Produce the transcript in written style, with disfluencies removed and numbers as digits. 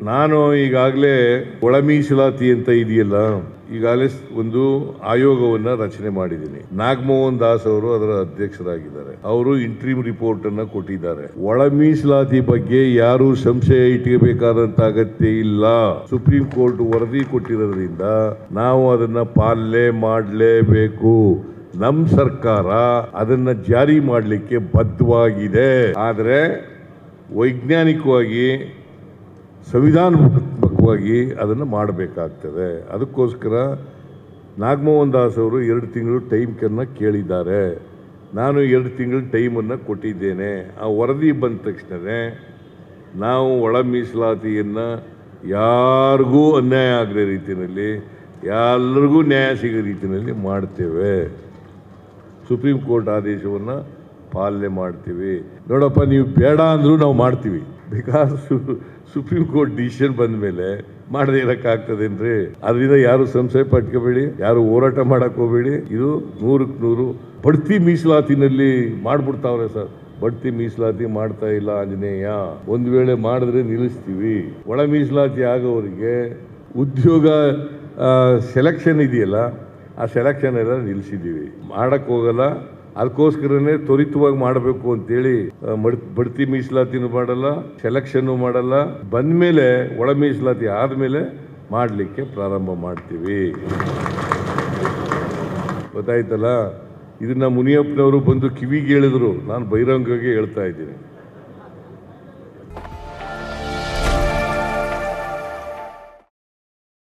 ನಾನು ಈಗಾಗಲೇ ಒಳ ಮೀಸಲಾತಿ ಅಂತ ಇದೆಯಲ್ಲ, ಈಗಾಗಲೇ ಒಂದು ಆಯೋಗವನ್ನು ರಚನೆ ಮಾಡಿದ್ದೀನಿ. ನಾಗಮೋಹನ್ ದಾಸ್ ಅವರು ಅದರ ಅಧ್ಯಕ್ಷರಾಗಿದ್ದಾರೆ. ಅವರು ಇಂಟ್ರೀಮ್ ರಿಪೋರ್ಟ್ ಅನ್ನ ಕೊಟ್ಟಿದ್ದಾರೆ. ಒಳ ಮೀಸಲಾತಿ ಬಗ್ಗೆ ಯಾರು ಸಂಶಯ ಇಟ್ಟಬೇಕಾದಂತ ಅಗತ್ಯ ಇಲ್ಲ. ಸುಪ್ರೀಂ ಕೋರ್ಟ್ ವರದಿ ಕೊಟ್ಟಿರೋದ್ರಿಂದ ನಾವು ಅದನ್ನ ಪಾಲನೆ ಮಾಡಲೇಬೇಕು. ನಮ್ಮ ಸರ್ಕಾರ ಅದನ್ನ ಜಾರಿ ಮಾಡಲಿಕ್ಕೆ ಬದ್ಧವಾಗಿದೆ. ಆದರೆ ವೈಜ್ಞಾನಿಕವಾಗಿ ಸಂವಿಧಾನಾತ್ಮಕವಾಗಿ ಅದನ್ನು ಮಾಡಬೇಕಾಗ್ತದೆ. ಅದಕ್ಕೋಸ್ಕರ ನಾಗಮೋಹನ್ ದಾಸ್ ಅವರು 2 ತಿಂಗಳು ಟೈಮನ್ನು ಕೇಳಿದ್ದಾರೆ. ನಾನು 2 ತಿಂಗಳು ಟೈಮನ್ನು ಕೊಟ್ಟಿದ್ದೇನೆ. ಆ ವರದಿ ಬಂದ ತಕ್ಷಣವೇ ನಾವು ಒಳ ಮೀಸಲಾತಿಯನ್ನು ಯಾರಿಗೂ ಅನ್ಯಾಯ ಆಗದ ರೀತಿಯಲ್ಲಿ, ಎಲ್ಲರಿಗೂ ನ್ಯಾಯ ಸಿಗೋ ರೀತಿಯಲ್ಲಿ ಮಾಡ್ತೇವೆ. ಸುಪ್ರೀಂ ಕೋರ್ಟ್ ಆದೇಶವನ್ನು ಪಾಲನೆ ಮಾಡ್ತೀವಿ. ನೋಡಪ್ಪ, ನೀವು ಬೇಡ ಅಂದರೂ ನಾವು ಮಾಡ್ತೀವಿ. ಬಿಕಾಸ್ ಸುಪ್ರೀಂ ಕೋರ್ಟ್ ಡಿಸಿಷನ್ ಬಂದ ಮೇಲೆ ಮಾಡದೇ ಇರೋಕ್ಕಾಗ್ತದೇನ್ರಿ? ಅದರಿಂದ ಯಾರು ಸಂಶಯ ಪಟ್ಕೋಬೇಡಿ, ಯಾರು ಹೋರಾಟ ಮಾಡಕ್ಕೆ ಹೋಗಬೇಡಿ. ಇದು 100ಕ್ಕೆ 100 ಬಡ್ತಿ ಮೀಸಲಾತಿನಲ್ಲಿ ಮಾಡ್ಬಿಡ್ತಾವ್ರೆ ಸರ್. ಬಡ್ತಿ ಮೀಸಲಾತಿ ಮಾಡ್ತಾ ಇಲ್ಲ ಆಂಜನೇಯ. ಒಂದು ವೇಳೆ ಮಾಡಿದ್ರೆ ನಿಲ್ಲಿಸ್ತೀವಿ. ಒಳ ಮೀಸಲಾತಿ ಆಗೋವರಿಗೆ ಉದ್ಯೋಗ ಸೆಲೆಕ್ಷನ್ ಇದೆಯಲ್ಲ, ಆ ಸೆಲೆಕ್ಷನ್ ಎಲ್ಲ ನಿಲ್ಲಿಸಿದ್ದೀವಿ. ಮಾಡಕ್ಕೆ ಹೋಗಲ್ಲ. ಅದಕ್ಕೋಸ್ಕರನೇ ತ್ವರಿತವಾಗಿ ಮಾಡಬೇಕು ಅಂತೇಳಿ ಬಡ್ತಿ ಮೀಸಲಾತಿನೂ ಮಾಡಲ್ಲ, ಸೆಲೆಕ್ಷನ್ನು ಮಾಡಲ್ಲ. ಬಂದಮೇಲೆ ಒಳ ಮೀಸಲಾತಿ ಆದಮೇಲೆ ಮಾಡಲಿಕ್ಕೆ ಪ್ರಾರಂಭ ಮಾಡ್ತೀವಿ. ಗೊತ್ತಾಯ್ತಲ್ಲ? ಇದನ್ನ ಮುನಿಯಪ್ಪನವರು ಬಂದು ಕಿವಿಗೆ ಹೇಳಿದ್ರು. ನಾನು ಬಹಿರಂಗವಾಗಿ ಹೇಳ್ತಾ ಇದ್ದೀನಿ.